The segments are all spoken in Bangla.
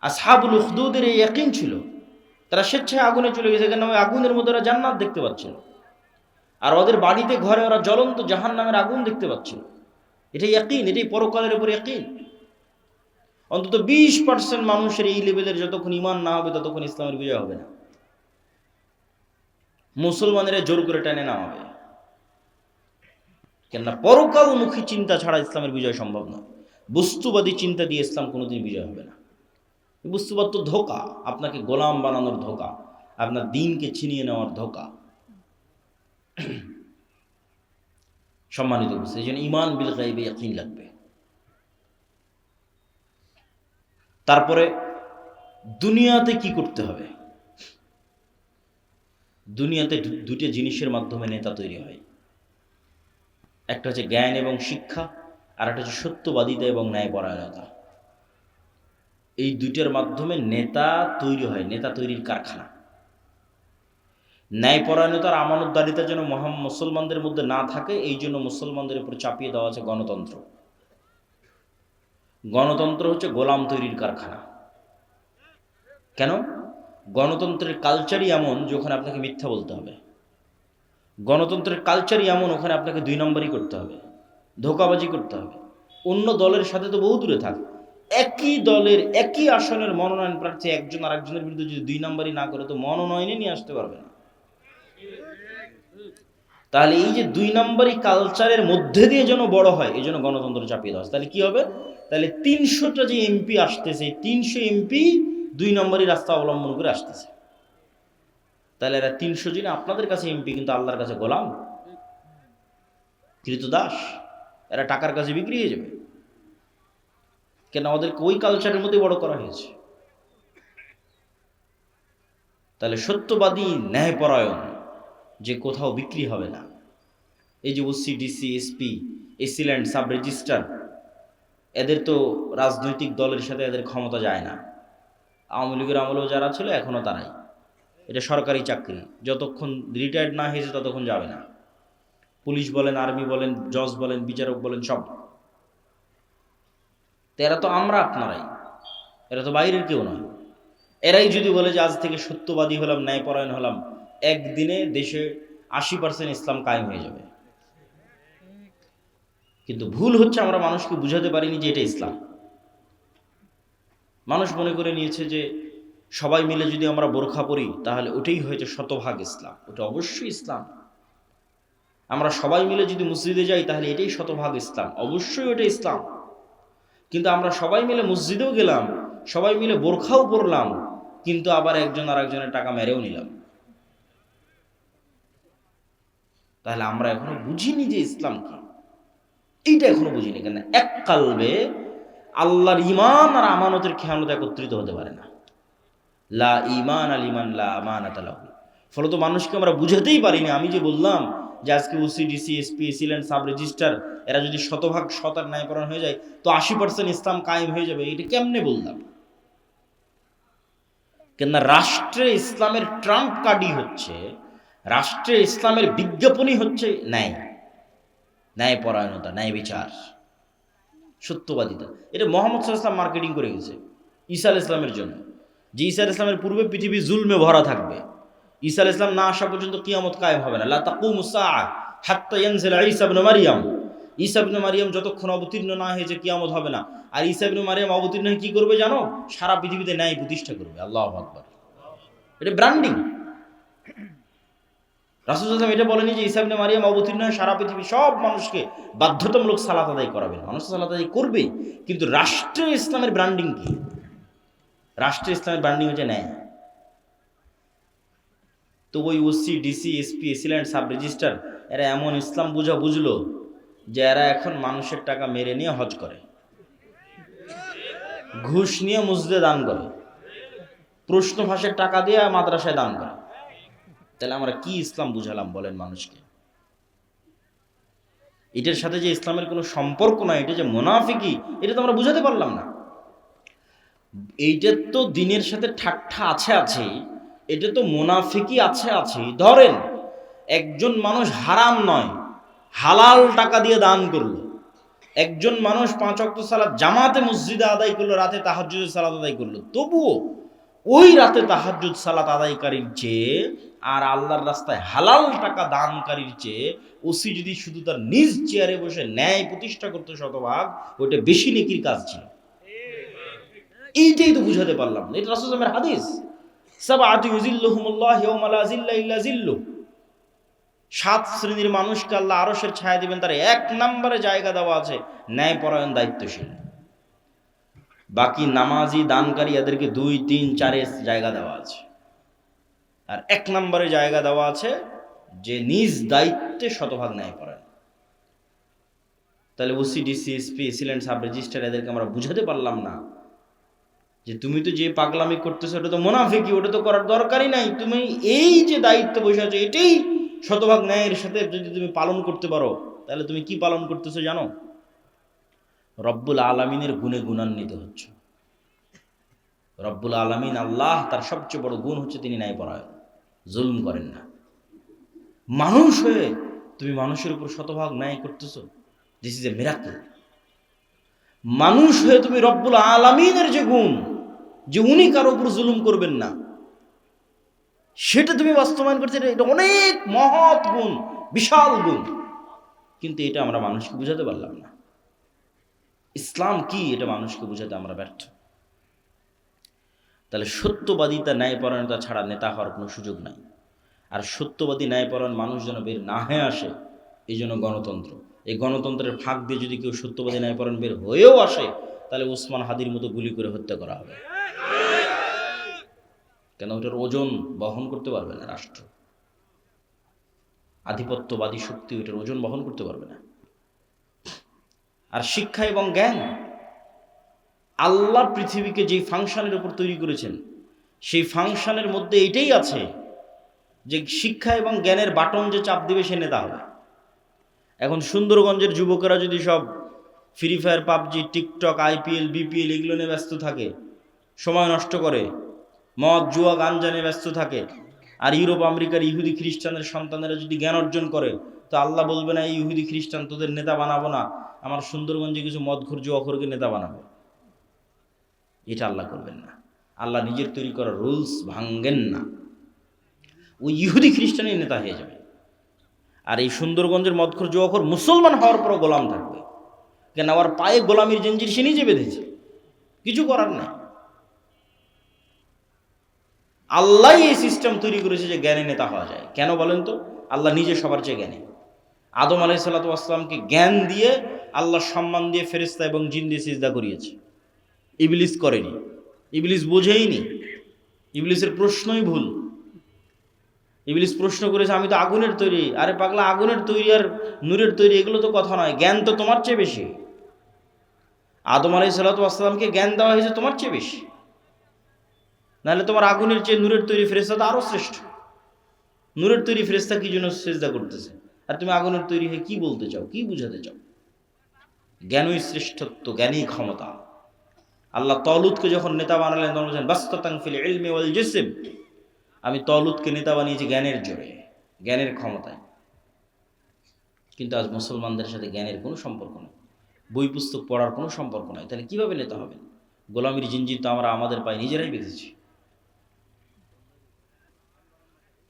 আসহাবুল উখদুদের এই ইয়াকিন ছিল, তারা স্বেচ্ছায় আগুনে চলে গেছে, কেন ওই আগুনের মধ্যে ওরা জান্নাত দেখতে পাচ্ছিল, আর ওদের বাড়িতে ঘরে ওরা জ্বলন্ত জাহান্নামের আগুন দেখতে পাচ্ছিল। এটাই ইয়াকিন, এটাই পরকালের উপর ইয়াকিন। অন্তত 20% মানুষের এই লেভেলের যতক্ষণ ঈমান না হবে ততক্ষণ ইসলামের বিজয় হবে না। মুসলমানেরা জোর করে টেনে নেওয়া হবে, কেননা পরকালমুখী চিন্তা ছাড়া ইসলামের বিজয় সম্ভব নয়। বস্তুবাদী চিন্তা দিয়ে ইসলাম কোনোদিন বিজয় হবে না। বস্তুবাদ তো ধোঁকা, আপনাকে গোলাম বানানোর ধোঁকা, আপনার দিনকে ছিনিয়ে নেওয়ার ধোঁকা। সম্মানিত বুঝছে, এই জন্য ঈমান বিল গায়বে ইয়াকিন লাগবে। তারপরে দুনিয়াতে কি করতে হবে? দুনিয়াতে দুটো জিনিসের মাধ্যমে নেতা তৈরি হয়, একটা হচ্ছে জ্ঞান এবং শিক্ষা, আর একটা হচ্ছে সত্যবাদিতা এবং ন্যায়পরায়ণতা। এই দুইটার মাধ্যমে নেতা তৈরি হয়, নেতা তৈরির কারখানা। ন্যায়পরায়ণতার আমানতদারিতা যেন মুসলমানদের মধ্যে না থাকে, এই জন্য মুসলমানদের উপর চাপিয়ে দেওয়া আছে গণতন্ত্র। গণতন্ত্র হচ্ছে গোলাম তৈরির কারখানা। কেন? গণতন্ত্রের কালচারই এমন যে ওখানে আপনাকে মিথ্যা বলতে হবে। গণতন্ত্রের কালচারই এমন, ওখানে আপনাকে 2 নম্বরই করতে হবে, ধোঁকাবাজি করতে হবে। অন্য দলের সাথে তো বহু দূরে থাক, একই দলের একই আসনের মনোনয়ন প্রার্থী একজন আর একজনের বিরুদ্ধে যদি 2 নম্বরই না করে তো মনোনয়নে নিয়ে আসতে পারবে না। তাহলে এই যে 2 নম্বরই কালচারের মধ্যে দিয়ে যেন বড় হয়, এই জন্য গণতন্ত্র চাপিয়ে দেওয়া। তাহলে কি হবে? তাহলে 300টা যে এমপি আসতেছে, 300 এমপি 2 নম্বরই রাস্তা অবলম্বন করে আসতেছে। তাহলে এরা 300 জন আপনাদের কাছে এমপি, কিন্তু আল্লাহর কাছে গোলাম, কৃতদাস। এরা টাকার কাছে বিক্রি হয়ে যাবে। কেন? আমাদেরকে ওই কালচারের মধ্যে বড় করা হয়েছে। তাহলে সত্যবাদী ন্যায়পরায়ণ যে কোথাও বিক্রি হবে না। এই যে OC, DC, SP, AC land, sub registrar, এদের তো রাজনৈতিক দলের সাথে এদের ক্ষমতা যায় না। আওয়ামী লীগের আমলেও যারা ছিল এখনও তারাই। এটা সরকারি চাকরি, যতক্ষণ রিটায়ার্ড না হয়েছে ততক্ষণ যাবে না। পুলিশ বলেন, আর্মি বলেন, জজ বলেন, বিচারক বলেন, সব। তো এরা তো আমরা আপনারাই, এরা তো বাইরের কেউ নয়। এরাই যদি বলে যে আজ থেকে সত্যবাদী হলাম, ন্যায়পরায়ণ হলাম, একদিনে দেশে 80% ইসলাম কায়েম হয়ে যাবে। কিন্তু ভুল হচ্ছে আমরা মানুষকে বুঝাতে পারিনি যে এটা ইসলাম। মানুষ মনে করে নিয়েছে যে সবাই মিলে যদি আমরা বোরখা পরি তাহলে ওটাই হয়েছে শতভাগ ইসলাম। ওটা অবশ্যই ইসলাম। আমরা সবাই মিলে যদি মসজিদে যাই তাহলে এটাই শতভাগ ইসলাম, অবশ্যই ওটা ইসলাম। কিন্তু আমরা সবাই মিলে মসজিদেও গেলাম, সবাই মিলে বোরখাও পরলাম, কিন্তু আবার একজন আর একজনের টাকা মেরেও নিলাম। তাহলে আমরা এখনো বুঝিনি যে ইসলাম কি, এইটা এখনো বুঝিনি। কেন? এক কালবে আল্লাহর ঈমান আর আমানতের খেয়ানত একত্রিত হতে পারে না। লা ঈমান আল ঈমান লা আমানাত লাহু। ফলত মানুষকে আমরা বুঝাতেই পারিনি। আমি যে বললাম যে আজকে OC, DC, SP, AC land, sub registrar এরা যদি শতভাগ সৎ আর ন্যায়পরায়ণ হয়ে যায় তো 80% ইসলাম কায়েম হয়ে যাবে, এটা কেমনে বললাম? কেননা রাষ্ট্রে ইসলামের ট্রাম্প কার্ডই হচ্ছে, রাষ্ট্রে ইসলামের বিজ্ঞাপনই হচ্ছে ন্যায়, ন্যায়পরায়ণতা, ন্যায় বিচার, সত্যবাদিতা। এটা মোহাম্মদ সাল্লাল্লাহু আলাইহি ওয়াসাল্লাম মার্কেটিং করে গেছে ঈসা আলাইহিস সালামের জন্য, যে ঈসা আলাইহিস সালামের পূর্বে পৃথিবী জুলমে ভরা থাকবে। ঈসা আলাইহিস সালাম না আসা পর্যন্ত কিয়ামত কায়েম হবে না। লা তাকুমুস সাআ হাত্তা ইয়ানজিলা ঈসা ইবনে মারইয়াম। ঈসা ইবনে মারইয়াম যতক্ষণ অবতীর্ণ না হয়েছে কিয়ামত হবে না। আর ঈসা ইবনে মারইয়াম অবতীর্ণ হয়ে কি করবে জানো? সারা পৃথিবীতে ন্যায় প্রতিষ্ঠা করবে। আল্লাহু আকবার। এটা ব্র্যান্ডিং। রাসূল সাল্লাল্লাহু আলাইহি ওয়াসাল্লাম এটা বলেনি যে ঈসা ইবনে মারইয়াম অবতীর্ণ হয়ে সারা পৃথিবী সব মানুষকে বাধ্যতামূলক সালাত আদায় করাবেন। মানুষ সালাত আদায় করবে, কিন্তু রাষ্ট্রে ইসলামের ব্র্যান্ডিং কি? রাষ্ট্রে ইসলামের ব্র্যান্ডিং হচ্ছে ন্যায়। তো ওই OC, DC, SP, AC land, sub registrar এরা এমন ইসলাম বুঝলো যে এরা এখন মানুষের টাকা মেরে নিয়ে হজ করে, ঘুষ নিয়ে মসজিদে দান করে, প্রশ্ন ফাঁসের টাকা দিয়ে মাদ্রাসায় দান করে। তাহলে আমরা কি ইসলাম বুঝালাম বলেন মানুষকে? এটার সাথে যে ইসলামের কোনো সম্পর্ক নয়, এটা যে মুনাফিকি, এটা তো আমরা বুঝাতে পারলাম না। এইটার তো দিনের সাথে ঠাট্টা আছে, এটা তো মুনাফিকি আছে। ধরেন একজন মানুষ হারাম নয় হালাল টাকা দিয়ে দান করলো, একজন মানুষ 5 ওয়াক্ত সালাত জামাতে মসজিদে আদায় করলো, রাতে তাহাজ্জুদের সালাত আদায় করলো, তবুও ওই রাতে তাহাজ্জুদ সালাত আদায়কারীর চেয়ে আর আল্লাহর রাস্তায় হালাল টাকা দানকারীর চেয়ে ওসি যদি শুধু তার নিজ চেয়ারে বসে ন্যায় প্রতিষ্ঠা করতে শতভাগ, ওইটা বেশি নেকির কাজ ছিল। এইটাই তো বুঝাতে পারলাম না। এটা রাসূল সাল্লাল্লাহু আলাইহি ওয়াসাল্লামের হাদিস, সাবআতু ইউযিল্লুহুমুল্লাহু ইয়াওমা লা যিল্লা ইল্লা যিল্লুহ। 7 শ্রেণীর মানুষকে আল্লাহ আরশের ছায়া দিবেন, তার 1 নম্বরে জায়গা দেওয়া আছে ন্যায়পরায়ণ দায়িত্বশীল। বাকি নামাজি দানকারী এদেরকে 2, 3, 4 জায়গা দেওয়া আছে। আর 1 নম্বরে জায়গা দেওয়া আছে যে নিজ দায়িত্বে শতভাগ ন্যায়পরায়ণ। তাহলে ওসি, ডিসি, এসপি, এসিলেন্ট, সাব রেজিস্ট্রার এদেরকে আমরা বুঝাতে পারলাম না যে তুমি তো যে পাগলামি করতেছো ওটা তো মুনাফিকি, ওটা তো করার দরকারই নাই। তুমি এই যে দায়িত্ব বসে আছো এটাই শতভাগ ন্যায়ের সাথে যদি তুমি পালন করতে পারো, তাহলে তুমি কি পালন করতেছো জানো? রব্বুল আলামিনের গুণে গুণান্বিত হচ্ছে। রব্বুল আলামিন আল্লাহ, তার সবচেয়ে বড় গুণ হচ্ছে তিনি ন্যায়পরায়ণ, জুলুম করেন না। মানুষ হয়ে তুমি মানুষের উপর শতভাগ ন্যায় করতেছো, দিস ইজ এ মিরাকল। মানুষ হয়ে তুমি রব্বুল আলামিনের যে গুণ, যে উনি কারো উপর জুলুম করবেন না, সেটা তুমি বাস্তবায়ন করতে, এটা অনেক মহৎ গুণ, বিশাল গুণ। কিন্তু এটা আমরা মানুষকে বুঝাতে পারলাম না। ইসলাম কি এটা মানুষকে বুঝাতে আমরা ব্যর্থ। তাহলে সত্যবাদিতা, ন্যায়পরায়ণতা ছাড়া নেতা হওয়ার কোনো সুযোগ নাই। আর সত্যবাদী ন্যায়পরায়ণ মানুষ যেন বের না হয়ে আসে, এই জন্য গণতন্ত্র। এই গণতন্ত্রের ফাঁক দিয়ে যদি কেউ সত্যবাদী ন্যায়পরায়ণ বের হয়েও আসে, তাহলে ওসমান হাদির মতো গুলি করে হত্যা করা হবে। কেন? ওটার ওজন বহন করতে পারবে না রাষ্ট্র। আধিপত্যবাদী শক্তি ওইটার ওজন বহন করতে পারবে না। আর শিক্ষা এবং জ্ঞান, আল্লাহ পৃথিবীকে যে ফাংশনের উপর তৈরি করেছেন, সেই ফাংশনের মধ্যে এটাই আছে যে শিক্ষা এবং জ্ঞানের বাটন যে চাপ দিবে সে নেতা হবে। এখন সুন্দরগঞ্জের যুবকেরা যদি সব free fire, PUBG, TikTok, IPL, BPL এগুলো নিয়ে ব্যস্ত থাকে, সময় নষ্ট করে, মদ, জুয়া, গাঞ্জা নিয়ে ব্যস্ত থাকে, আর ইউরোপ আমেরিকার ইহুদি খ্রিস্টানের সন্তানেরা যদি জ্ঞান অর্জন করে, তো আল্লাহ বলবে না এই ইহুদি খ্রিস্টান তোদের নেতা বানাবো না, আমার সুন্দরগঞ্জে কিছু মদখোর জুয়াখোরকে নেতা বানাবো। এটা আল্লাহ করবেন না। আল্লাহ নিজের তৈরি করা রুলস ভাঙ্গেন না। ওই ইহুদি খ্রিস্টানের নেতা হয়ে যাবে। আর এই সুন্দরগঞ্জের মদখোর জুয়াখোর মুসলমান হওয়ার পরও গোলাম থাকবে। কেন? আমার পায়ে গোলামির জঞ্জির সে নিজে বেঁধেছে, কিছু করার নাই। আল্লাহ এই সিস্টেম তৈরি করেছে যে জ্ঞানে নেতা হওয়া যায়। কেন বলেন তো? আল্লাহ নিজে সবার চেয়ে জ্ঞানী। আদম আলাইহিস সালাতু ওয়াস সালামকে জ্ঞান দিয়ে আল্লাহ সম্মান দিয়ে ফেরেশতা এবং জিন দিয়ে সিজদা করিয়েছে। ইবলিস করেনি, ইবলিস বোঝেইনি, ইবলিসের প্রশ্নই ভুল। ইবলিস প্রশ্ন করেছে আমি তো আগুনের তৈরি। আরে পাগলা, আগুনের তৈরি আর নূরের তৈরি এগুলো তো কথা নয়, জ্ঞান তো তোমার চেয়ে বেশি। আদম আলাইহিস সালাতু ওয়াস সালামকে জ্ঞান দেওয়া হয়েছে তোমার চেয়ে বেশি, নাহলে তোমার আগুনের চেয়ে নূরের তৈরি ফেরেশতা তো আরো শ্রেষ্ঠ। নূরের তৈরি ফেরেশতা কি জন্য সিজদা করতেছে, আর তুমি আগুনের তৈরি হয়ে কি বলতে চাও, কি বুঝাতে চাও? জ্ঞানই শ্রেষ্ঠত্ব, জ্ঞানই ক্ষমতা। আল্লাহ তলুতকে যখন নেতা বানালেন তখন বলছেন বাসতাতান ফিল ইলমি ওয়াল জিসম, আমি তলুতকে নেতা বানিয়েছি জ্ঞানের জোরে, জ্ঞানের ক্ষমতায়। কিন্তু আজ মুসলমানদের সাথে জ্ঞানের কোনো সম্পর্ক নেই, বই পুস্তক পড়ার কোনো সম্পর্ক নাই। তাহলে কিভাবে নেতা হবেন? গোলামির জিঞ্জির তো আমরা আমাদের পায়ে নিজেরাই বেঁধেছি।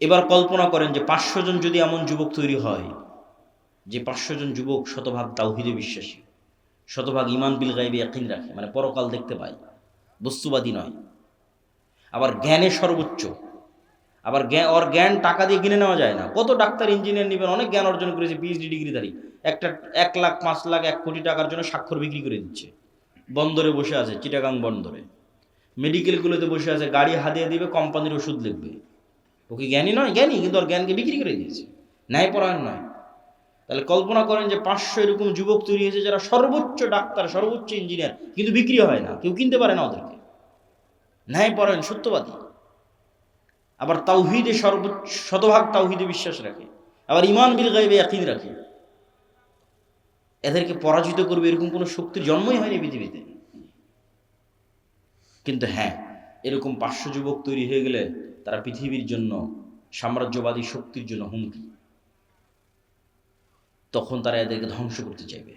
এবার কল্পনা করেন যে 500 জন যদি এমন যুবক তৈরি হয়, যে 500 জন যুবক শতভাগ তাওহীদে বিশ্বাসী, শতভাগ ঈমান বিল গায়বে ইয়াকিন রাখে, মানে পরকাল দেখতে পায়, বস্তুবাদী নয়, আবার জ্ঞানে সর্বোচ্চ। আবার জ্ঞান টাকা দিয়ে কিনে নেওয়া যায় না। কত ডাক্তার, ইঞ্জিনিয়ার নেবেন, অনেক জ্ঞান অর্জন করেছে, পিএইচডি ডিগ্রিধারী, একটা 1 লাখ, 5 লাখ, 1 কোটি টাকার জন্য স্বাক্ষর বিক্রি করে দিচ্ছে। বন্দরে বসে আছে, চিটাগাং বন্দরে, মেডিকেলগুলোতে বসে আছে, গাড়ি হাতিয়ে দিবে, কোম্পানির ওষুধ লিখবে। ও কি জ্ঞানী নয়? জ্ঞানী, কিন্তু ওর জ্ঞানকে বিক্রি করে দিয়েছে, ন্যায়পরায়ণ নয়। তাহলে কল্পনা করেন যে 500 এরকম যুবক তৈরি হয়েছে যারা সর্বোচ্চ ডাক্তার, সর্বোচ্চ ইঞ্জিনিয়ার, কিন্তু বিক্রি হয় না, কেউ কিনতে পারে না ওদেরকে। ন্যায়পরায়ণ, সত্যবাদী, আবার তাওহীদে সর্বোচ্চ, শতভাগ তাওহীদে বিশ্বাস রাখে, আবার ঈমান বিল গায়বে ইয়াকিন রাখে। এদেরকে পরাজিত করবে এরকম কোনো শক্তির জন্মই হয়নি পৃথিবীতে। কিন্তু হ্যাঁ, এরকম 500 যুবক তৈরি হয়ে গেলে তারা পৃথিবীর জন্য, সাম্রাজ্যবাদী শক্তির জন্য হুমকি। তখন তারা এদেরকে ধ্বংস করতে চাইবে,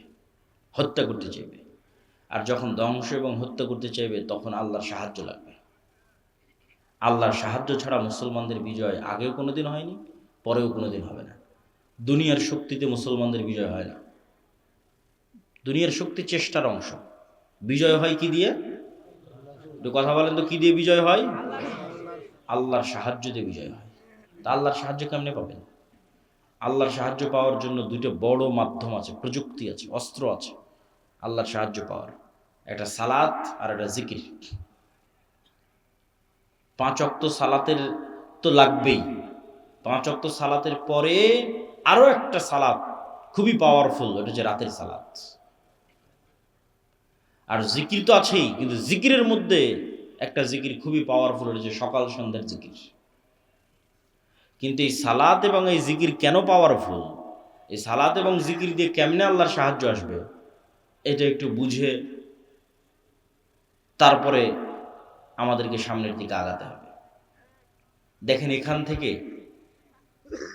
হত্যা করতে চাইবে। আর যখন ধ্বংস এবং হত্যা করতে চাইবে তখন আল্লাহর সাহায্য লাগবে। আল্লাহর সাহায্য ছাড়া মুসলমানদের বিজয় আগেও কোনোদিন হয়নি, পরেও কোনোদিন হবে না। দুনিয়ার শক্তিতে মুসলমানদের বিজয় হয় না। দুনিয়ার শক্তি চেষ্টার অংশ। বিজয় হয় কি দিয়ে? একটু কথা বলেন তো, কি দিয়ে বিজয় হয়? আল্লাহর সাহায্য দিয়ে বিজয় হয়। তা আল্লাহর সাহায্য কেমনে পাবেন? আল্লাহর সাহায্য পাওয়ার জন্য দুটো বড় মাধ্যম আছে, প্রযুক্তি আছে, অস্ত্র আছে আল্লাহর সাহায্য পাওয়ার। একটা সালাত আর একটা জিকির। 5 ওয়াক্ত সালাতের তো লাগবেই। 5 ওয়াক্ত সালাতের পরে আরো একটা সালাত খুবই পাওয়ারফুল, এটা হচ্ছে রাতের সালাত। আর জিকির তো আছেই, কিন্তু জিকিরের মধ্যে একটা জিকির খুবই পাওয়ারফুল, এটা হচ্ছে সকাল সন্ধ্যার জিকির। কিন্তু এই সালাত এবং এই জিকির কেন পাওয়ারফুল, এই সালাত এবং জিকির দিয়ে কেমনে আল্লাহর সাহায্য আসবে, এটা একটু বুঝে তারপরে আমাদেরকে সামনের দিকে আগাতে হবে। দেখেন, এখান থেকে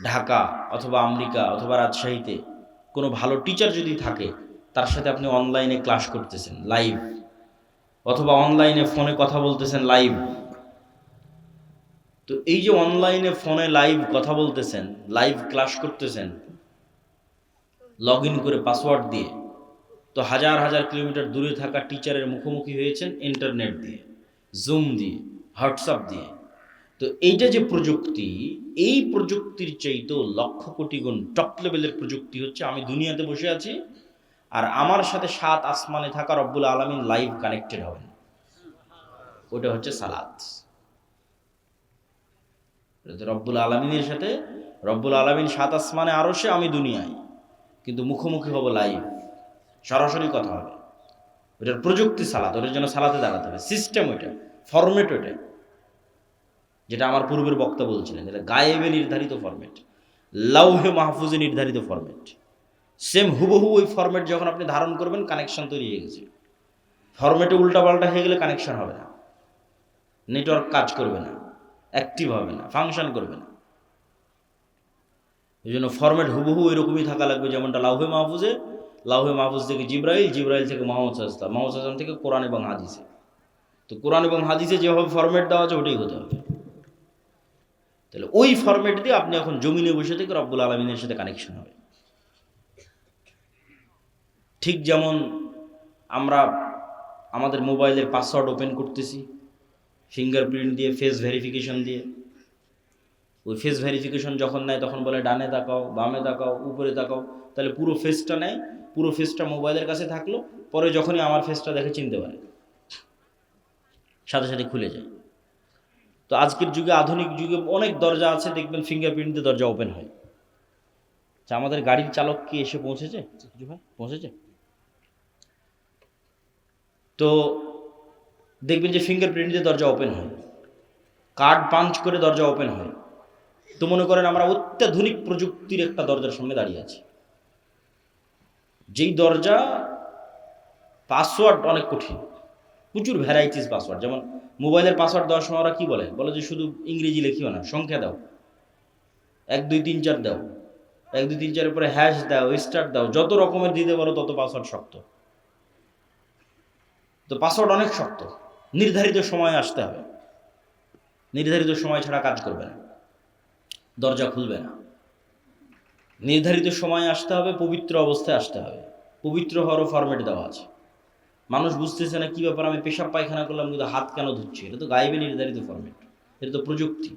ঢাকা অথবা আমেরিকা অথবা রাজশাহীতে কোনো ভালো টিচার যদি থাকে, তার সাথে আপনি অনলাইনে ক্লাস করতেছেন লাইভ, অথবা অনলাইনে ফোনে কথা বলতেছেন লাইভ। তো এই যে অনলাইনে ফোনে লাইভ কথা বলতেছেন, লাইভ ক্লাস করতেছেন লগ ইন করে পাসওয়ার্ড দিয়ে, তো হাজার হাজার কিলোমিটার দূরে থাকা টিচারের মুখোমুখি হয়েছেন ইন্টারনেট দিয়ে, জুম দিয়ে, হোয়াটসঅ্যাপ দিয়ে। তো এইটা যে প্রযুক্তি, এই প্রযুক্তির চাইতেও লক্ষ কোটি গুণ টপ লেভেলের প্রযুক্তি হচ্ছে আমি দুনিয়াতে বসে আছি আর আমার সাথে 7 আসমানে থাকা রব্বুল আলামিন লাইভ কানেক্টেড হবেন। ওটা হচ্ছে সালাত। রব্বুল আলামিনের সাথে, রব্বুল আলামিন 7 আসমানে আরশে, আমি দুনিয়ায়, কিন্তু মুখোমুখি হব লাইভ, সরাসরি কথা হবে। ওটার প্রযুক্তি সালাত, ওটার জন্য সালাতে দাঁড়াতে হবে, সিস্টেম ওইটা, ফরম্যাট ওইটা, যেটা আমার পূর্বের বক্তা বলছিলেন, যেটা গায়েবে নির্ধারিত ফরম্যাট, লাউহে মাহফুজে নির্ধারিত ফরম্যাট। সেম হুবহু ওই ফরম্যাট যখন আপনি ধারণ করবেন, কানেকশন তৈরি হয়ে গেছে। ফরম্যাটে উল্টাপাল্টা হয়ে গেলে কানেকশন হবে না, নেটওয়ার্ক কাজ করবে না, অ্যাক্টিভ হবে না, ফাংশন করবে না। এই জন্য ফরম্যাট হুবহু এরকমই থাকা লাগবে, যেমনটা লাউহে মাহফুজে, লাউহে মাহফুজ থেকে জিব্রাইল, জিব্রাইল থেকে মোহাম্মদ সাল্লাল্লাহু আলাইহি ওয়াসাল্লাম, মোহাম্মদ সাল্লাল্লাহু আলাইহি ওয়াসাল্লাম থেকে কোরআন এবং হাদিসে। তো কোরআন এবং হাদিসে যেভাবে ফরম্যাট দেওয়া আছে ওটাই হতে হবে। তাহলে ওই ফরম্যাট দিয়ে আপনি এখন জমিনে বসে থেকে রব্বুল আলামিনের সাথে কানেকশন হবে। ঠিক যেমন আমরা আমাদের মোবাইলের পাসওয়ার্ড ওপেন করতেছি ফিঙ্গারপ্রিন্ট দিয়ে, ফেস ভেরিফিকেশন দিয়ে। ওই ফেস ভেরিফিকেশন যখন নেয় তখন বলে ডানে তাকাও, বামে তাকাও, উপরে তাকাও, তাহলে পুরো ফেসটা নেয়, পুরো ফেসটা মোবাইলের কাছে থাকলো, পরে যখনই আমার ফেসটা দেখে চিনতে পারে, সাথে সাথে খুলে যায়। তো আজকের যুগে, আধুনিক যুগে অনেক দরজা আছে, দেখবেন ফিঙ্গারপ্রিন্ট দিয়ে দরজা ওপেন হয়। আচ্ছা, আমাদের গাড়ির চালক কি এসে পৌঁছেছে? কিছু ভাই পৌঁছেছে? তো দেখবেন যে ফিঙ্গারপ্রিন্ট দিয়ে দরজা ওপেন হয়, কার্ড পাঞ্চ করে দরজা ওপেন হয়। তো মনে করেন আমরা অত্যাধুনিক প্রযুক্তির একটা দরজার সামনে দাঁড়িয়ে আছি, যেই দরজা পাসওয়ার্ড অনেক কঠিন, প্রচুর ভ্যারাইটিস পাসওয়ার্ড। যেমন মোবাইলের পাসওয়ার্ড দেওয়ার সময় ওরা কী বলে যে শুধু ইংরেজি লিখিও না, সংখ্যা দাও, 1 2 3 4 দাও, 1 2 3 4 পরে হ্যাশ দাও, স্টার দাও, যত রকমের দিতে পারো তত পাসওয়ার্ড শক্ত। তো পাসওয়ার্ড অনেক শক্ত, নির্ধারিত সময় আসতে হবে, নির্ধারিত সময় ছাড়া কাজ করবে না, দরজা খুলবে না। নির্ধারিত সময় আসতে হবে, পবিত্র অবস্থায় আসতে হবে, পবিত্র হওয়ারও ফরম্যাট দেওয়া আছে। মানুষ বুঝতেছে না কী ব্যাপার, আমি পেশাব পায়খানা করলাম কিন্তু হাত কেন ধুচ্ছি, এটা তো গায়েবে নির্ধারিত ফরম্যাট, এটা তো প্রযুক্তি।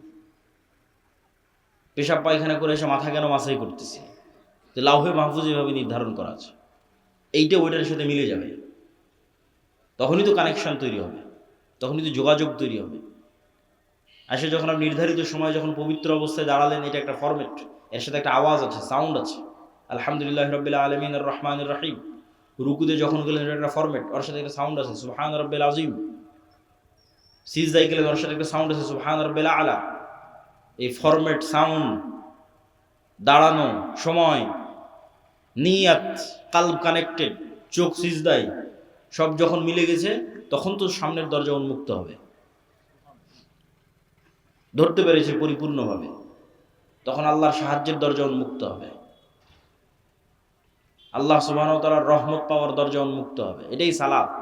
পেশাব পায়খানা করে এসে মাথা কেন মাসাই করতেছি, তো লাউহে মাহফুজ এভাবে নির্ধারণ করা আছে, এইটা ওইটার সাথে মিলে যাবে, তখনই তো কানেকশন তৈরি হবে, তখনই তো যোগাযোগ তৈরি হবে। আসলে যখন আপনি নির্ধারিত সময় যখন পবিত্র অবস্থায় দাঁড়ালেন, এটা একটা ফরম্যাট, এর সাথে একটা আওয়াজ আছে, সাউন্ড আছে, আলহামদুলিল্লাহ রাব্বিল আলামিন আর রহমানির রহিম। রুকুতে যখন গেলেন, এটা একটা ফরম্যাট, ওর সাথে একটা সাউন্ড আছে, সুবহান রাব্বিল আযীম। সিজদায় গেলেন, ওর সাথে একটা সাউন্ড আছে, সুবহান রাব্বিল আলা। এই ফরম্যাট, সাউন্ড, দাঁড়ানো, সময়, নিয়াত, কালব কানেক্টেড, চোখ সিজদায়, সব যখন মিলে গেছে, তখন তো সামনের দরজা উন্মুক্ত হবে, ধরতে পেরেছে পরিপূর্ণভাবে, তখন আল্লাহর সাহায্যের দরজা উন্মুক্ত হবে। আল্লাহ সুবহানাহু ওয়া তাআলার রহমত পাওয়ার দরজা উন্মুক্ত হবে। এটাই সালাত।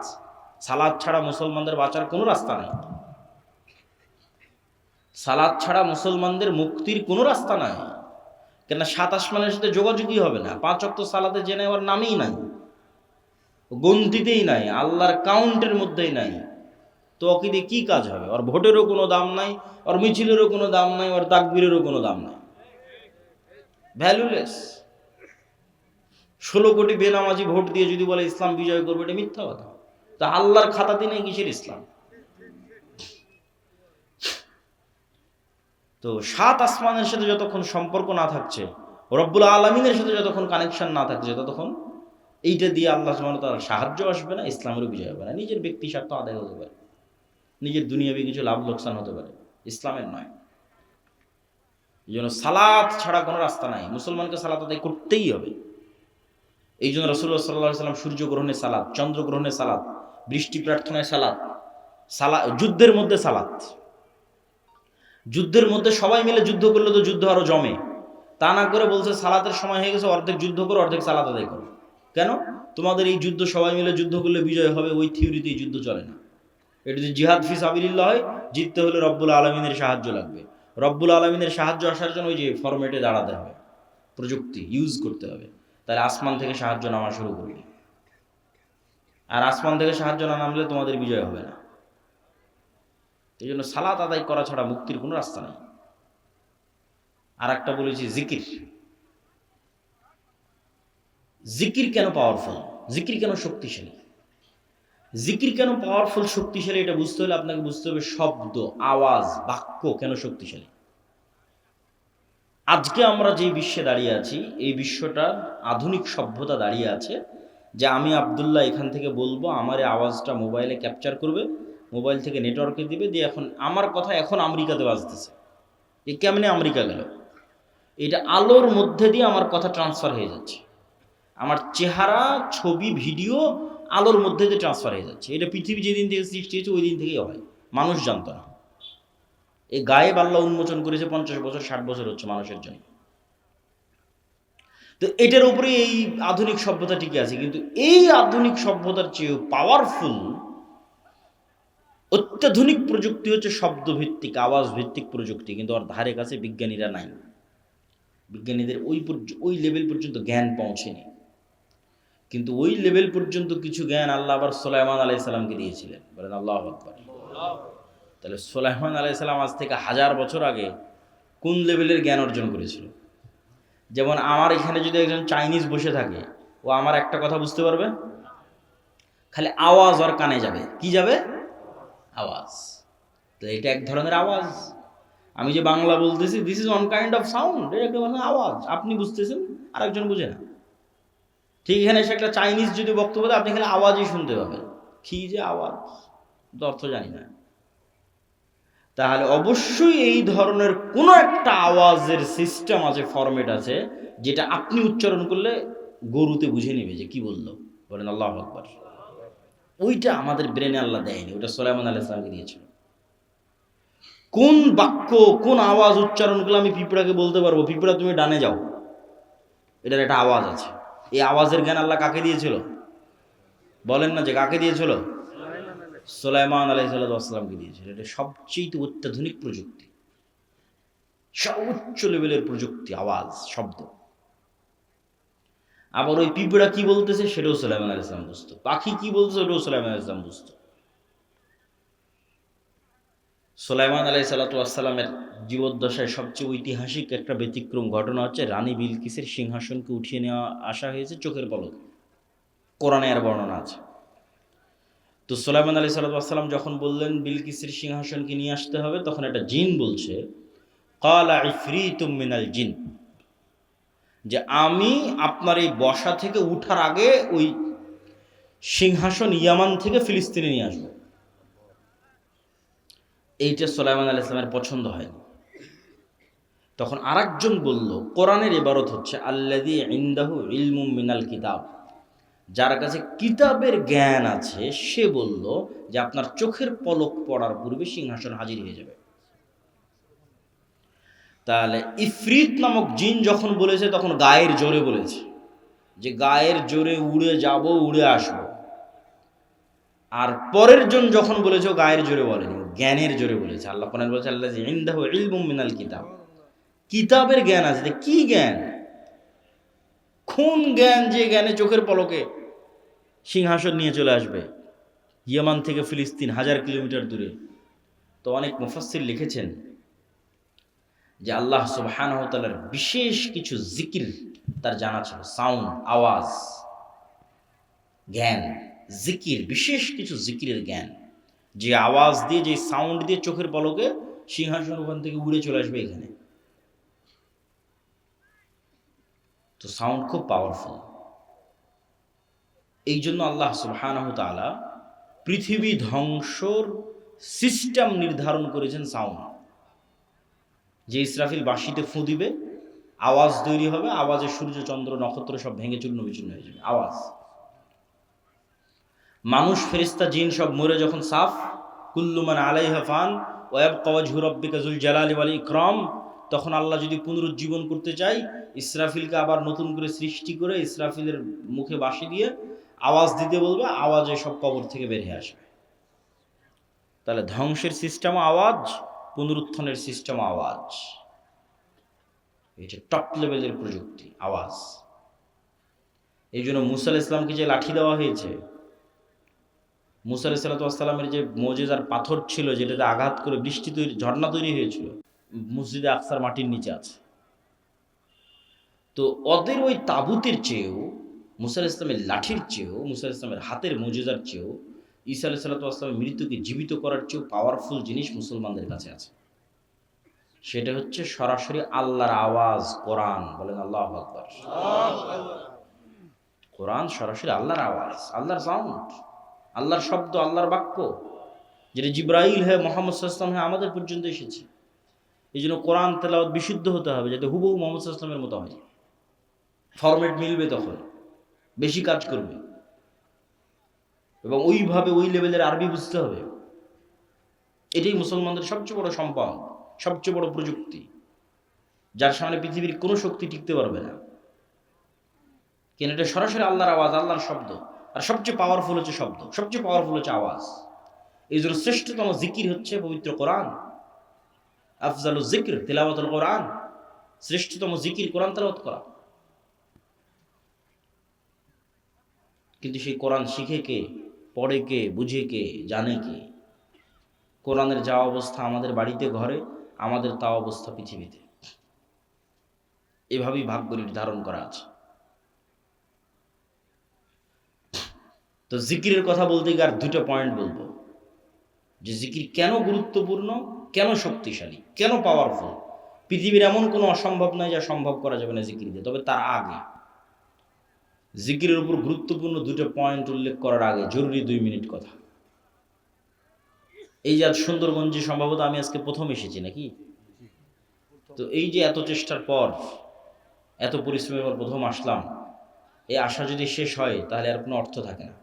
সালাত ছাড়া মুসলমানদের বাঁচার কোনো রাস্তা নাই। সালাত ছাড়া মুসলমানদের মুক্তির কোনো রাস্তা নাই। কেননা সাত আসমানের সাথে যোগাযোগই হবে না। 5 ওয়াক্ত সালাতে জেনে ওর নামই নাই, গন্তিতেই নাই, আল্লাহর কাউন্টের মধ্যেই নাই। তো অকিদে কি কাজ হবে? ওর ভোটেরও কোনো দাম নাই, ওর মিছিলেরও কোনো দাম নাই, ওর তাকবীরেরও কোনো দাম নাই, ভ্যালুলেস। 16 কোটি বেনামাজি ভোট দিয়ে যদি বলে ইসলাম বিজয় করবে, এটা মিথ্যা কথা। তা আল্লাহর খাতাতে নেই কিসের ইসলাম? তো সাত আসমানের সাথে যতক্ষণ সম্পর্ক না থাকছে, রব্বুল আলামিনের সাথে যতক্ষণ কানেকশন না থাকছে, ততক্ষণ এইটা দিয়ে আল্লাহ সুবহানাহু ওয়া তাআলার সাহায্য আসবে না, ইসলামেরও বিজয় হবে না। নিজের ব্যক্তি স্বার্থ আদায় হতে পারে, নিজের দুনিয়াবি কিছু লাভ লোকসান হতে পারে, ইসলামের নয়। এই জন্য সালাত ছাড়া কোনো রাস্তা নাই। মুসলমানকে সালাত আদায় করতেই হবে। এই জন্য রাসূলুল্লাহ সাল্লাল্লাহু আলাইহি ওয়াসাল্লাম সূর্যগ্রহণে সালাত, চন্দ্রগ্রহণে সালাত, বৃষ্টি প্রার্থনায় সালাত, যুদ্ধের মধ্যে সালাত। যুদ্ধের মধ্যে সবাই মিলে যুদ্ধ করলে তো যুদ্ধ আরো জমে। তা না করে বলছে সালাতের সময় হয়ে গেছে, অর্ধেক যুদ্ধ করো, অর্ধেক সালাত আদায় করো। কেন? তোমাদের এই যুদ্ধ সবাই মিলে যুদ্ধ করলে বিজয় হবে, ওই থিওরিতে এই যুদ্ধ চলে না। এটা যদি জিহাদ ফি সাবিলিল্লাহ হয়, জিততে হলে রব্বুল আলামিনের সাহায্য লাগবে। রব্বুল আলামিনের সাহায্য আসার জন্য ওই যে ফরম্যাটে দাঁড়াতে হবে, প্রযুক্তি ইউজ করতে হবে। তাহলে আসমান থেকে সাহায্য নামা শুরু করবে। আর আসমান থেকে সাহায্য না নামলে তোমাদের বিজয় হবে না। এই জন্য সালাত আদায় করা ছাড়া মুক্তির কোনো রাস্তা নেই। আর একটা বলেছি, জিকির। জিকির কেন পাওয়ারফুল? জিকির কেন শক্তিশালী? জিকির কেন পাওয়ারফুল, শক্তিশালী? এটা বুঝতে হলে আপনাকে বুঝতে হবে শব্দ, আওয়াজ, বাক্য কেন শক্তিশালী। আজকে আমরা যে বিশ্বে দাঁড়িয়ে আছি, এই বিশ্বটার আধুনিক সভ্যতা দাঁড়িয়ে আছে যে আমি আব্দুল্লাহ এখান থেকে বলবো, আমার এই আওয়াজটা মোবাইলে ক্যাপচার করবে, মোবাইল থেকে নেটওয়ার্কে দিবে, দিয়ে এখন আমার কথা এখন আমেরিকাতে বাজতেছে। এ কেমনে আমেরিকা গেল? এটা আলোর মধ্যে দিয়ে আমার কথা ট্রান্সফার হয়ে যাচ্ছে। আমার চেহারা, ছবি, ভিডিও আলোর মধ্যে দিয়ে ট্রান্সফার হয়ে যাচ্ছে। এটা পৃথিবী যেদিন থেকে সৃষ্টি হয়েছে ওই দিন থেকেই হয়, মানুষ জানতো না। এই গায়েব আল্লাহ উন্মোচন করেছে 50 বছর 60 বছর হচ্ছে মানুষের জন্য। তো এটার উপরে এই আধুনিক সভ্যতা টিকে আছে। কিন্তু এই আধুনিক সভ্যতার চেয়েও পাওয়ারফুল অত্যাধুনিক প্রযুক্তি হচ্ছে শব্দভিত্তিক, আওয়াজ ভিত্তিক প্রযুক্তি। কিন্তু ওর ধারে কাছে বিজ্ঞানীরা নাই। বিজ্ঞানীদের ওই লেভেল পর্যন্ত জ্ঞান পৌঁছেনি। কিন্তু ওই লেভেল পর্যন্ত কিছু জ্ঞান আল্লাহ আবার সুলাইমান আলাইহিস সালামকে দিয়েছিলেন। বলেন আল্লাহু আকবার। তাহলে সুলাইমান আলাইহিস সালাম আজ থেকে 1000 বছর আগে কোন লেভেলের জ্ঞান অর্জন করেছিল? যেমন আমার এখানে যদি একজন চাইনিজ বসে থাকে, ও আমার একটা কথা বুঝতে পারবে? খালি আওয়াজ ওর কানে যাবে। কি যাবে? আওয়াজ। তো এটা এক ধরনের আওয়াজ। আমি যে বাংলা বলতেছি, this is one kind of sound, এটা একটা ধরনের আওয়াজ। আপনি বুঝতেছেন, আরেকজন বুঝে না। ঠিক এখানে এসে একটা চাইনিজ যদি বক্তব্য দেয়, আপনি খালি আওয়াজই শুনতে পাবেন। কি যে আওয়াজ, তো অর্থ জানি না। তাহলে অবশ্যই এই ধরনের কোনো একটা আওয়াজের সিস্টেম আছে, ফরম্যাট আছে, যেটা আপনি উচ্চারণ করলে গরুতে বুঝে নেবে যে কি বললো। বলেন আল্লাহু আকবার। ওইটা আমাদের ব্রেনে আল্লাহ দেয়নি, ওটা সুলাইমান আলাইহিস সালামকে দিয়েছিল। কোন বাক্য, কোন আওয়াজ উচ্চারণ করলে আমি পিঁপড়াকে বলতে পারবো, পিঁপড়া তুমি ডানে যাও, এটার একটা আওয়াজ আছে। এই আওয়াজের জ্ঞান আল্লাহ কাকে দিয়েছিল? বলেন না যে কাকে দিয়েছিল? সুলাইমান আলাইহিস সালামকে দিয়েছিল। এটা সবচেয়ে অত্যাধুনিক প্রযুক্তি, সর্বোচ্চ লেভেলের প্রযুক্তি, আওয়াজ, শব্দ। আবার ওই পিঁপড়া কি বলতেছে সেটাও সুলাইমান আলাইহিস সালাম বুঝতো, পাখি কি বলতেছে ওটাও সুলাইমান আলাইহিস সালাম বুঝতো। সুলাইমান আলাইহিস সালামের জীবদ্দশায় সবচেয়ে ঐতিহাসিক একটা ব্যতিক্রম ঘটনা হচ্ছে রানী বিলকিসের সিংহাসনকে উঠিয়ে নেওয়া আসা হয়েছে চোখের পলকে। কোরআনে আর বর্ণনা আছে। তো সুলাইমান আলাইহিস সালাম যখন বললেন বিলকিসের সিংহাসনকে নিয়ে আসতে হবে, তখন একটা জিন বলছে, ক্বালা ইফরিতুম মিনাল জিন, যে আমি আপনার এই বসা থেকে উঠার আগে ওই সিংহাসন ইয়ামান থেকে ফিলিস্তিনে নিয়ে আসবো। এইটা সুলাইমান আলাইহিস সালামের পছন্দ হয়নি। তখন আরেকজন বলল, কোরআনের ইবারত হচ্ছে আল্লাযী ইনদাহু ইলমুম মিনাল কিতাব, যার কাছে কিতাবের জ্ঞান আছে, সে বলল যে আপনার চোখের পলক পড়ার পূর্বে সিংহাসন হাজির হয়ে যাবে। তাহলে ইফরিত নামক জিন যখন বলেছে, তখন গায়ের জোরে বলেছে। যে গায়ের জোরে উড়ে যাব, উড়ে আসব। আর পরের জন যখন বলেছে ও গায়ের জোরে বলেনি, জ্ঞানের জোরে বলেছে। আল্লাহ কোরআন বলেছে আল্লাহ ইনদাহু ইলমুম মিনাল কিতাব, কিতাবের জ্ঞান আছে। কি জ্ঞান? কোন জ্ঞান যে জ্ঞানে চোখের পলকে সিংহাসন নিয়ে চলে আসবে ইয়ামান থেকে ফিলিস্তিন 1000 কিলোমিটার দূরে। তো অনেক মুফাসসির লিখেছেন যে আল্লাহ সুবহানাহু ওয়া তাআলার বিশেষ কিছু জিকির তার জানা ছিল, সাউন্ড, আওয়াজ, জ্ঞান, জিকির, বিশেষ কিছু জিকিরের জ্ঞান, যে আওয়াজ দিয়ে, যে সাউন্ড দিয়ে চোখের পলকে সিংহাসন ওখান থেকে উড়ে চলে আসবে এখানে। তো সাউন্ড খুব পাওয়ারফুল। এই জন্য আল্লাহ সুবহানাহু ওয়া তাআলা পৃথিবী ধ্বংসর সিস্টেম নির্ধারণ করেছেন সাউন্ড। যে ইসরাফিল বাঁশিতে ফু দিবে, আওয়াজ তৈরি হবে, আওয়াজে সূর্য চন্দ্র নক্ষত্র সব ভেঙে চূর্ণ বিচূর্ণ হয়ে যাবে আওয়াজ। মানুষ ফেরেশতা জিন সব মরে যখন সাফ, কুল্লু মান আলাইহা ফান ওয়া ইয়াবকা ওয়াজহু রাব্বিকা যুল জালালি ওয়াল ইকরাম, তখন আল্লাহ যদি পুনরুজ্জীবন করতে চাই, ইসরাফিলকে আবার নতুন করে সৃষ্টি করে ইসরাফিলের মুখে বাঁশি দিয়ে আওয়াজ দিতে বলবে, আওয়াজে সব কবর থেকে বের হয়ে আসবে। তাহলে ধ্বংসের সিস্টেম আওয়াজ, পুনরুত্থানের সিস্টেম আওয়াজ। এটা টপ লেভেলের প্রযুক্তি, আওয়াজ। এই জন্য মুসা আলাইহিস সালামকে যে লাঠি দেওয়া হয়েছে, মুসা আলাইহিস সালামের যে মুজিজার পাথর ছিল, যেটাতে আঘাত করে বৃষ্টি তৈরি, ঝর্ণা তৈরি হয়েছিল, মসজিদে আকসার মাটির নিচে আছে। তো ওদের ওই তাবুতের চেয়েও, মুসা আলাইহিস সালামের লাঠির চেয়েও, মুসা আলাইহিস সালামের হাতের মুজিজার চেয়েও, ঈসা আলাইহিস সালামের মৃত্যুকে জীবিত করার চেয়েও পাওয়ারফুল জিনিস মুসলমানদের কাছে আছে। সেটা হচ্ছে সরাসরি আল্লাহর আওয়াজ, কোরআন। বলেন আল্লাহু আকবার। কোরআন সরাসরি আল্লাহর আওয়াজ, আল্লাহর সাউন্ড, আল্লাহর শব্দ, আল্লাহর বাক্য, যেটা জিব্রাইল হয়ে মুহাম্মদ সাল্লাল্লাহু আলাইহি ওয়াসাল্লাম হয়ে আমাদের পর্যন্ত এসেছে। এই জন্য কোরআন তেলাওয়াত বিশুদ্ধ হতে হবে, যাতে হুবহু মুহাম্মদ সাল্লাল্লাহু আলাইহি ওয়াসাল্লামের মতো হয়। ফরম্যাট মিলবে, তখন বেশি কাজ করবে, এবং ওইভাবে ওই লেভেলের আরবি বুঝতে হবে। এটাই মুসলমানদের সবচেয়ে বড় সম্পদ, সবচেয়ে বড় প্রযুক্তি, যার সামনে পৃথিবীর কোনো শক্তি টিকতে পারবে না। কেন? এটা সরাসরি আল্লাহর আওয়াজ, আল্লাহর শব্দ। আর সবচেয়ে পাওয়ারফুল হচ্ছে শব্দ, সবচেয়ে পাওয়ারফুল হচ্ছে আওয়াজ। এই জন্য শ্রেষ্ঠতম জিকির হচ্ছে পবিত্র কোরআন। আফজালুজ যিকর তিলাওয়াতুল কোরআন। শ্রেষ্ঠতম জিকির কোরআন তেলাওয়াত করা। কিন্তু সেই কোরআন শিখে কে, পড়ে কে, বুঝে কে, জানে কে? কোরআনের যা অবস্থা আমাদের বাড়িতে ঘরে, আমাদের তা অবস্থা পৃথিবীতে। এভাবেই ভাগ্য নির্ধারণ করা আছে। তো জিকিরের কথা বলতে গিয়ে আর দুটো পয়েন্ট বলবো, যে জিকির কেন গুরুত্বপূর্ণ, কেন শক্তিশালী, কেন পাওয়ারফুল। পৃথিবীর এমন কোনো অসম্ভব নয় যা সম্ভব করা যাবে না জিকির দিয়ে। তবে তার আগে জিকিরের উপর গুরুত্বপূর্ণ দুটো পয়েন্ট উল্লেখ করার আগে জরুরি 2 মিনিট কথা। এই যে আজ সুন্দরগঞ্জে সম্ভবত আমি আজকে প্রথম এসেছি নাকি? তো এই যে এত চেষ্টার পর, এত পরিশ্রমের পর প্রথম আসলাম, এই আশা যদি শেষ হয় তাহলে আর কোনো অর্থ থাকে না।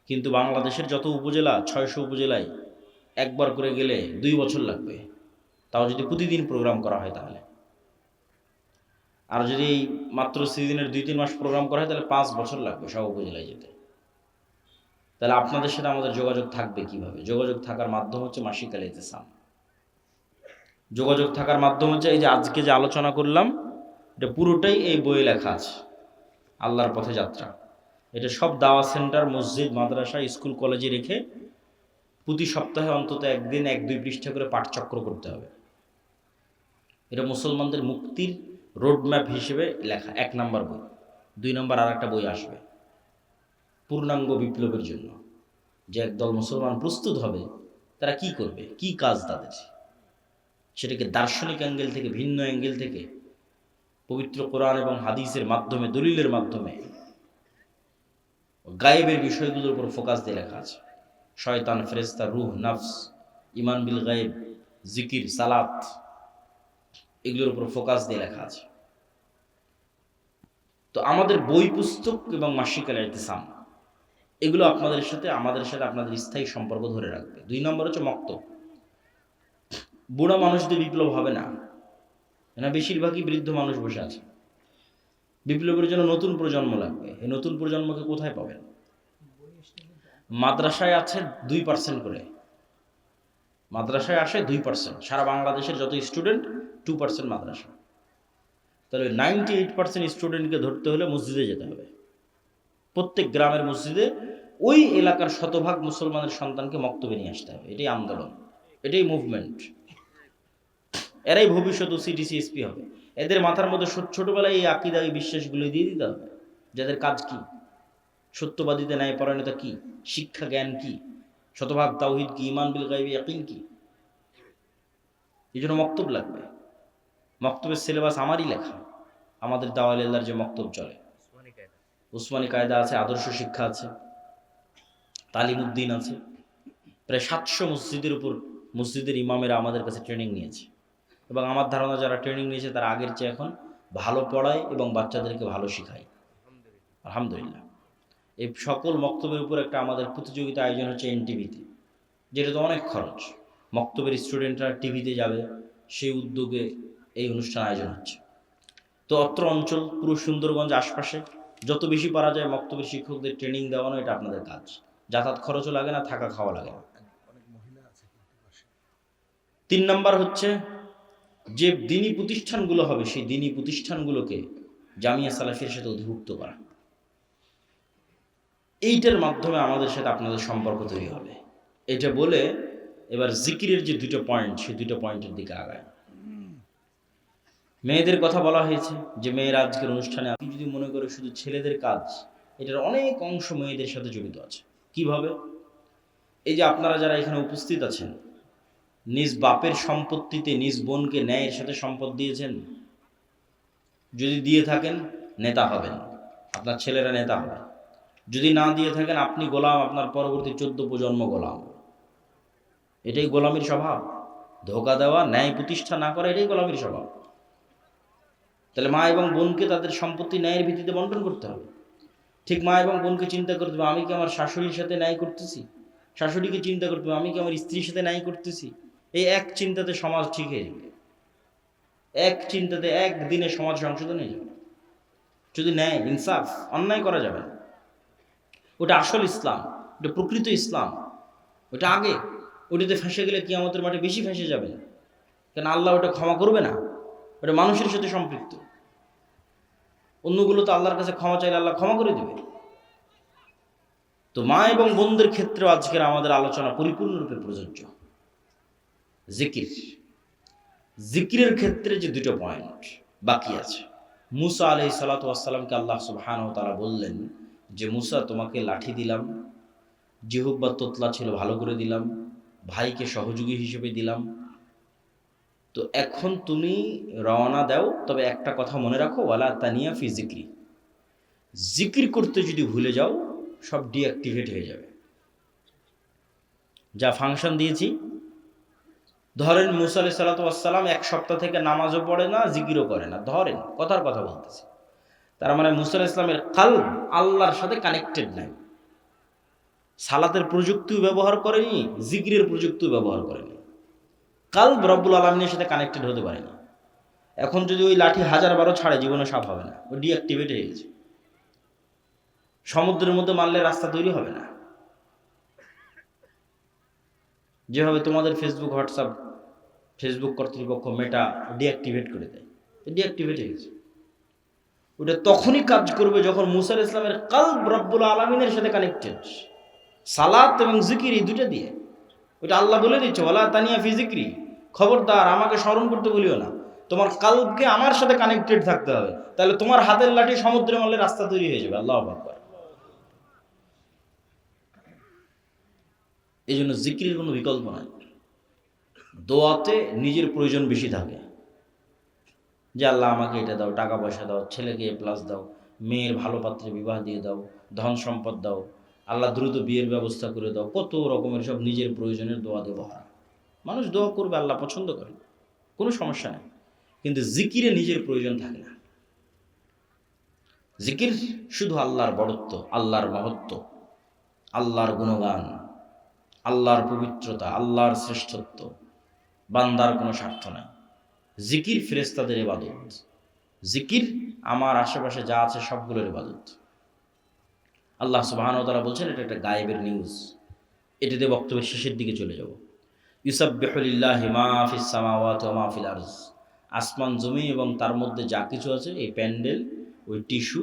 কিন্তু বাংলাদেশের যত উপজেলা, 600 উপজেলায় একবার করে গেলে 2 বছর লাগবে, তাও যদি প্রতিদিন প্রোগ্রাম করা হয় তাহলে। আর যদি মাত্র সিজনের 2-3 মাস প্রোগ্রাম করা হয় তাহলে 5 বছর লাগবে সব উপজেলায় যেতে। তাহলে আপনাদের সাথে আমাদের যোগাযোগ থাকবে কিভাবে? যোগাযোগ থাকার মাধ্যম হচ্ছে মাসিক আল ইতিসাম। যোগাযোগ থাকার মাধ্যম হচ্ছে এই যে আজকে যে আলোচনা করলাম, এটা পুরোটাই এই বইয়ে লেখা আছে, আল্লাহর পথে যাত্রা। এটা সব দাওয়া সেন্টার, মসজিদ, মাদ্রাসা, স্কুল, কলেজে রেখে প্রতি সপ্তাহে অন্তত একদিন 1-2 পৃষ্ঠা করে পাঠচক্র করতে হবে। এটা মুসলমানদের মুক্তির রোডম্যাপ হিসেবে লেখা 1 নম্বর বই। 2 নম্বর আর একটা বই আসবে পূর্ণাঙ্গ বিপ্লবের জন্য, যে একদল মুসলমান প্রস্তুত হবে, তারা কি করবে, কি কাজ তাদের, সেটাকে দার্শনিক অ্যাঙ্গেল থেকে, ভিন্ন অ্যাঙ্গেল থেকে, পবিত্র কোরআন এবং হাদিসের মাধ্যমে, দলিলের মাধ্যমে গায়েবের বিষয়গুলোর উপর ফোকাস দিয়ে লেখা আছে। শয়তান, ফেরেশতা, রূহ, নফস, ঈমান বিল গায়েব, জিকির, সালাত, এগুলোর উপর ফোকাস দিয়ে লেখা আছে। তো আমাদের বই পুস্তক এবং মাসিক আল ইতিসাম, এগুলো আপনাদের সাথে, আমাদের সাথে আপনাদের স্থায়ী সম্পর্ক ধরে রাখবে। 2 নম্বর হচ্ছে মক্তব। বুড়া মানুষদের বিপ্লব হবে না, বেশিরভাগই বৃদ্ধ মানুষ বসে আছে। বিপ্লবের জন্য নতুন প্রজন্ম লাগবে। এই নতুন প্রজন্মকে কোথায় পাবেন? মাদ্রাসায় আছে 2% করে, মাদ্রাসায় আসে 2%। সারা বাংলাদেশের যত স্টুডেন্ট 2% মাদ্রাসা। তাহলে 98% স্টুডেন্টকে ধরতে হলে মসজিদে যেতে হবে। প্রত্যেক গ্রামের মসজিদে ওই এলাকার শতভাগ মুসলমানের সন্তানকে মক্তবে নিয়ে আসতে হবে। এটাই আন্দোলন, এটাই মুভমেন্ট। এরাই ভবিষ্যৎ সিটিসিএসপি হবে। এদের মাথার মধ্যে ছোটবেলায় এই আকিদা, এই বিশ্বাসগুলো দিয়ে দিতে হবে। যাদের কাজ কি? সত্যবাদিতা, ন্যায় পরায়ণতা কি, শিক্ষা জ্ঞান কি, শতভাগ তাওহীদ কি, ঈমান বিল গায়বি ইয়াকিন কি। এই জন্য মক্তব লাগবে। মক্তবের সিলেবাস আমারই লেখা। আমাদের দাওয়াল আল্লাহর যে মক্তব চলে, উসমানী কায়দা আছে, আদর্শ শিক্ষা আছে, তালিমউদ্দিন আছে। প্রায় 700 মসজিদের উপর মসজিদের ইমামেরা আমাদের কাছে ট্রেনিং নিয়েছে। এবং আমার ধারণা যারা ট্রেনিং নিয়েছে তারা আগের চেয়ে এখন ভালো পড়ায় এবং বাচ্চাদেরকে ভালো শেখায়, আলহামদুলিল্লাহ। এই সকল মক্তবের উপর একটা আমাদের প্রতিযোগিতা আয়োজন হচ্ছে এনটিভিতে, যেটা তো অনেক খরচ। মক্তবের স্টুডেন্টরা টিভিতে যাবে, সেই উদ্যোগে এই অনুষ্ঠান আয়োজন হচ্ছে। তো অত্র অঞ্চল পুরো সুন্দরগঞ্জ আশপাশে যত বেশি পারা যায় মক্তবের শিক্ষকদের ট্রেনিং দেওয়ানো, এটা আপনাদের কাজ। যাতায়াত খরচও লাগে না, থাকা খাওয়া লাগে না। 3 নাম্বার হচ্ছে যে দিনী প্রতিষ্ঠানগুলো হবে, সেই দিনী প্রতিষ্ঠানগুলোকে জামিয়া সালাফির সাথে অধিভুক্ত করা। এইটার মাধ্যমে আমাদের সাথে আপনাদের সম্পর্ক তৈরি হবে। এটা বলে এবার জিকিরের যে 2টা পয়েন্ট, সেই 2টা পয়েন্টের দিকে আগায়। মেয়েদের কথা বলা হয়েছে যে মেয়েরা আজকের অনুষ্ঠানে, আপনি যদি মনে করে শুধু ছেলেদের কাজ, এটার অনেক অংশ মেয়েদের সাথে জড়িত আছে। কিভাবে? এই যে আপনারা যারা এখানে উপস্থিত আছেন, নিজ বাপের সম্পত্তিতে নিজ বোনকে ন্যায়ের সাথে সম্পদ দিয়েছেন? যদি দিয়ে থাকেন, নেতা হবেন, আপনার ছেলেরা নেতা হবে। যদি না দিয়ে থাকেন, আপনি গোলাম, আপনার পরবর্তী 14 প্রজন্ম গোলাম। এটাই গোলামীর স্বভাব। ধোঁকা দেওয়া, ন্যায় প্রতিষ্ঠা না করা, এটাই গোলামীর স্বভাব। তাহলে মা এবং বোনকে তাদের সম্পত্তি ন্যায়ের ভিত্তিতে বন্টন করতে হবে। ঠিক মা এবং বোনকে চিন্তা করতে হবে, আমি কি আমার শাশুড়ির সাথে ন্যায় করতেছি? শাশুড়িকে চিন্তা করতে হবে, আমি কি আমার স্ত্রীর সাথে ন্যায় করতেছি? এই এক চিন্তাতে সমাজ ঠিক হয়ে যাবে। এক চিন্তাতে একদিনে সমাজ সংশোধন হয়ে যাবে। যদি ন্যায় ইনসাফ, অন্যায় করা যাবে না। ওটা আসল ইসলাম, ওটা প্রকৃত ইসলাম। ওটা আগে, ওটাতে ফেঁসে গেলে কিয়ামতের মাঠে বেশি ফেঁসে যাবে। কেন? আল্লাহ ওটা ক্ষমা করবে না, ওটা মানুষের সাথে সম্পৃক্ত। অন্যগুলো তো আল্লাহর কাছে ক্ষমা চাইলে আল্লাহ ক্ষমা করে দেবে। তো মা এবং বোনদের ক্ষেত্রেও আজকের আমাদের আলোচনা পরিপূর্ণরূপে প্রযোজ্য। জিকির, জিকিরের ক্ষেত্রে যে 2টা পয়েন্ট বাকি আছে। মুসা আলাইহিস সালাতু ওয়াস সালামকে আল্লাহ সুবহানাহু ওয়া তাআলা বললেন যে মুসা, তোমাকে লাঠি দিলাম, জিহ্বা তোতলা ছিল ভালো করে দিলাম, ভাইকে সহযোগী হিসেবে দিলাম। তো এখন তুমি রওনা দাও, তবে একটা কথা মনে রাখো, ওয়ালা তানিয়া ফি জিকরি। জিকির করতে যদি ভুলে যাও, সব ডিঅ্যাক্টিভেট হয়ে যাবে। যা ফাংশন দিয়েছি, ধরেন মুসা আলাইহিস সালাতু ওয়াস সালাম 1 সপ্তাহ থেকে নামাজও পড়ে না, জিকিরও করে না, ধরেন কথার কথা বলতেছি। তার মানে মুসা আলাইহিস সালামের কলব আল্লাহর সাথে কানেক্টেড নাই। সালাতের প্রযুক্তিও ব্যবহার করেনি, জিকিরের প্রযুক্তিও ব্যবহার করেনি। কলব রব্বুল আলামিনের সাথে কানেক্টেড হতে পারেনি। এখন যদি ওই লাঠি 1000 ছাড়ে, জীবনে সাফ হবে না, ও ডিঅ্যাক্টিভেট হয়ে গেছে। সমুদ্রের মধ্যে মারলে রাস্তা তৈরি হবে না। যেভাবে তোমাদের ফেসবুক, হোয়াটসঅ্যাপ, ফেসবুক কর্তৃপক্ষ মেটা ডিঅ্যাক্টিভেট করে দেয়, ডিঅ্যাক্টিভেট হয়ে গেছে। ওটা তখনই কাজ করবে যখন মুসা আলাইহিস সালামের কলব রব্বুল আলামিনের সাথে কানেক্টেড। সালাত এবং জিকির, এই 2টা দিয়ে। ওটা আল্লাহ বলে দিচ্ছে, ওয়ালা তানিয়া ফি জিকরি, খবরদার আমাকে স্মরণ করতে বলিও না, তোমার কলবকে আমার সাথে কানেক্টেড থাকতে হবে। তাহলে তোমার হাতের লাঠি সমুদ্রে মারলে রাস্তা তৈরি হয়ে যাবে। আল্লাহু আকবার। এই জন্য জিকিরের কোনো বিকল্প নাই। দোয়াতে নিজের প্রয়োজন বেশি থাকে, যে আল্লাহ আমাকে এটা দাও, টাকা পয়সা দাও, ছেলেকে A+ দাও, মেয়ের ভালো পাত্রে বিবাহ দিয়ে দাও, ধন সম্পদ দাও, আল্লাহ দ্রুত বিয়ের ব্যবস্থা করে দাও। কত রকমের সব নিজের প্রয়োজনের দোয়া দেবো। মানুষ দোয়া করবে, আল্লাহ পছন্দ করে, কোনো সমস্যা নেই। কিন্তু জিকিরে নিজের প্রয়োজন থাকে না। জিকির শুধু আল্লাহর বড়ত্ব, আল্লাহর মহত্ব, আল্লাহর গুণগান, আল্লাহর পবিত্রতা, আল্লাহর শ্রেষ্ঠত্ব, বান্দার কোনো স্বার্থ নাই। জিকির ফেরেশতাদের ইবাদত। জিকির আমার আশেপাশে যা আছে সবগুলোর ইবাদত। আল্লাহ সুবহানাহু ওয়া তাআলা বলছেন এটা একটা গায়েবের নিউজ। এটাতে বক্তব্যের শেষের দিকে চলে যাব। ইউসাব্বিহু লিল্লাহি মা ফিস সামাওয়াতি ওয়া মা ফিল আরজ। আসমান জমি এবং তার মধ্যে যা কিছু আছে, এই প্যান্ডেল, ওই টিস্যু,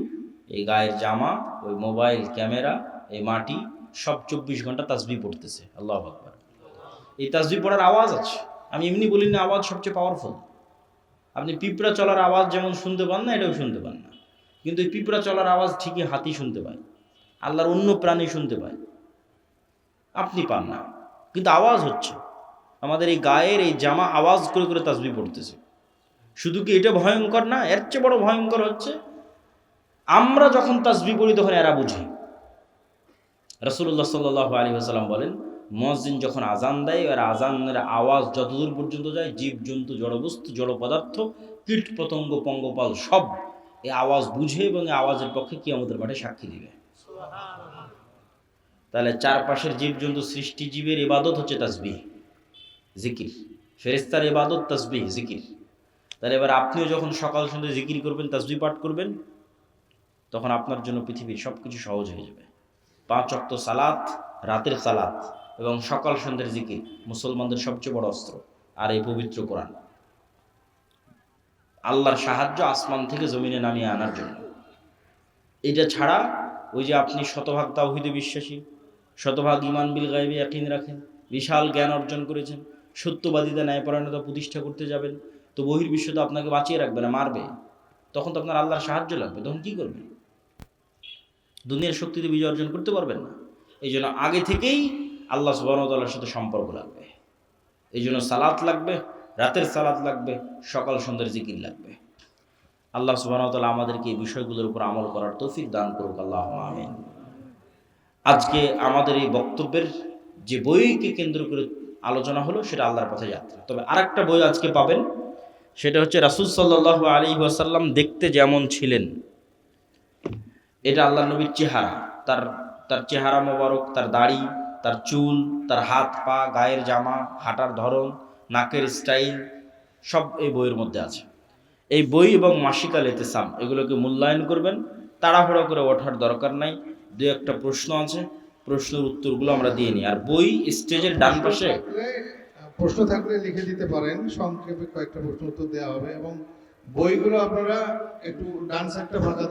এই গায়ের জামা, ওই মোবাইল ক্যামেরা, এই মাটি, সব 24 ঘন্টা তাসবিহ পড়তেছে। আল্লাহু আকবার। এই তাসবিহ পড়ার আওয়াজ আছে। আমি এমনি বলি না, আওয়াজ সবচেয়ে পাওয়ারফুল। আপনি পিঁপড়া চলার আওয়াজ যেমন শুনতে পান না, এটাও শুনতে পান না, কিন্তু এই পিঁপড়া চলার আওয়াজ ঠিকই হাতি শুনতে পায়, আল্লাহর অন্য প্রাণী শুনতে পায়, আপনি পান না, কিন্তু আওয়াজ হচ্ছে। আমাদের এই গায়ের এই জামা আওয়াজ করে করে তাসবিহ পড়তেছে। শুধু কি এটা ভয়ঙ্কর না, এর চেয়ে বড় ভয়ঙ্কর হচ্ছে আমরা যখন তাসবিহ পড়ি তখন এরা বুঝে। রাসূলুল্লাহ সাল্লাল্লাহু আলাইহি ওয়াসাল্লাম বলেন, মুয়াজ্জিন যখন আজান দেয়, আর আজানের আওয়াজ যতদূর পর্যন্ত যায়, জীবজন্তু, জড়বস্তু, জড় পদার্থ, কীট পতঙ্গ, পঙ্গপাল সব এই আওয়াজ বুঝে এবং এই আওয়াজের পক্ষে কিয়ামতের মাঠে সাক্ষী দিবে। তাহলে চারপাশের জীবজন্তু, সৃষ্টিজীবের ইবাদত হচ্ছে তাসবিহ, জিকির। ফেরেশতার ইবাদত তাসবিহ, জিকির। তাহলে এবার আপনিও যখন সকাল সন্ধ্যা জিকির করবেন, তাসবিহ পাঠ করবেন, তখন আপনার জন্য পৃথিবীর সব কিছু সহজ হয়ে যাবে। 5 ওয়াক্ত সালাত, রাতের সালাত এবং সকাল সন্ধ্যার জিকির মুসলমানদের সবচেয়ে বড় অস্ত্র। আর এই পবিত্র কোরআন আল্লাহর সাহায্য আসমান থেকে জমিনে নামিয়ে আনার জন্য। এটা ছাড়া ওই যে আপনি শতভাগ তাওহীদে বিশ্বাসী, শতভাগ ঈমান বিল গায়বে ইয়াকিন রাখেন, বিশাল জ্ঞান অর্জন করেছেন, সত্যবাদিতা, ন্যায়পরায়ণতা প্রতিষ্ঠা করতে যাবেন, তো বহির্বিশ্ব তো আপনাকে বাঁচিয়ে রাখবে না, মারবে। তখন তো আপনার আল্লাহর সাহায্য লাগবে, তখন কি করবেন? দুনিয়ার শক্তিতে বিজয় অর্জন করতে পারবেন না। এই জন্য আগে থেকেই আল্লাহ সুবহানাহু ওয়া তাআলার সাথে সম্পর্ক লাগবে। এই জন্য সালাত লাগবে, রাতের সালাত লাগবে, সকাল সন্ধ্যার জিকির লাগবে। আল্লাহ সুবহানাহু ওয়া তাআলা আমাদেরকে এই বিষয়গুলোর উপর আমল করার তৌফিক দান করুক, আল্লাহুম্মা আমিন। আজকে আমাদের এই বক্তব্যের যে বইকে কেন্দ্র করে আলোচনা হলো সেটা আল্লাহর পথে যাত্রা। তবে আরেকটা বই আজকে পাবেন, সেটা হচ্ছে রাসূল সাল্লাল্লাহু আলাইহি ওয়াসাল্লাম দেখতে যেমন ছিলেন, এটা আল্লাহর নবীর চেহারা, তার চেহারা মোবারক, তার দাড়ি, তার চুল, তার হাত পা, গায়ের জামা, হাঁটার ধরন, নাকের স্টাইল সব এই বইয়ের মধ্যে আছে। এই বই এবং মাসিকাল ইতিসাম এগুলোকে মূল্যায়ন করবেন। তাড়াহুড়ো করে ওঠার দরকার নাই। 2-1টা প্রশ্ন আছে, প্রশ্নের উত্তরগুলো আমরা দিয়ে নিই। আর বই স্টেজের ডান পাশে প্রশ্ন থাকলে লিখে দিতে পারেন, সংক্ষেপে কয়েকটা প্রশ্ন উত্তর দেওয়া হবে। এবং বইগুলো আপনারা একটু ডান সাইডটা ফাঁকা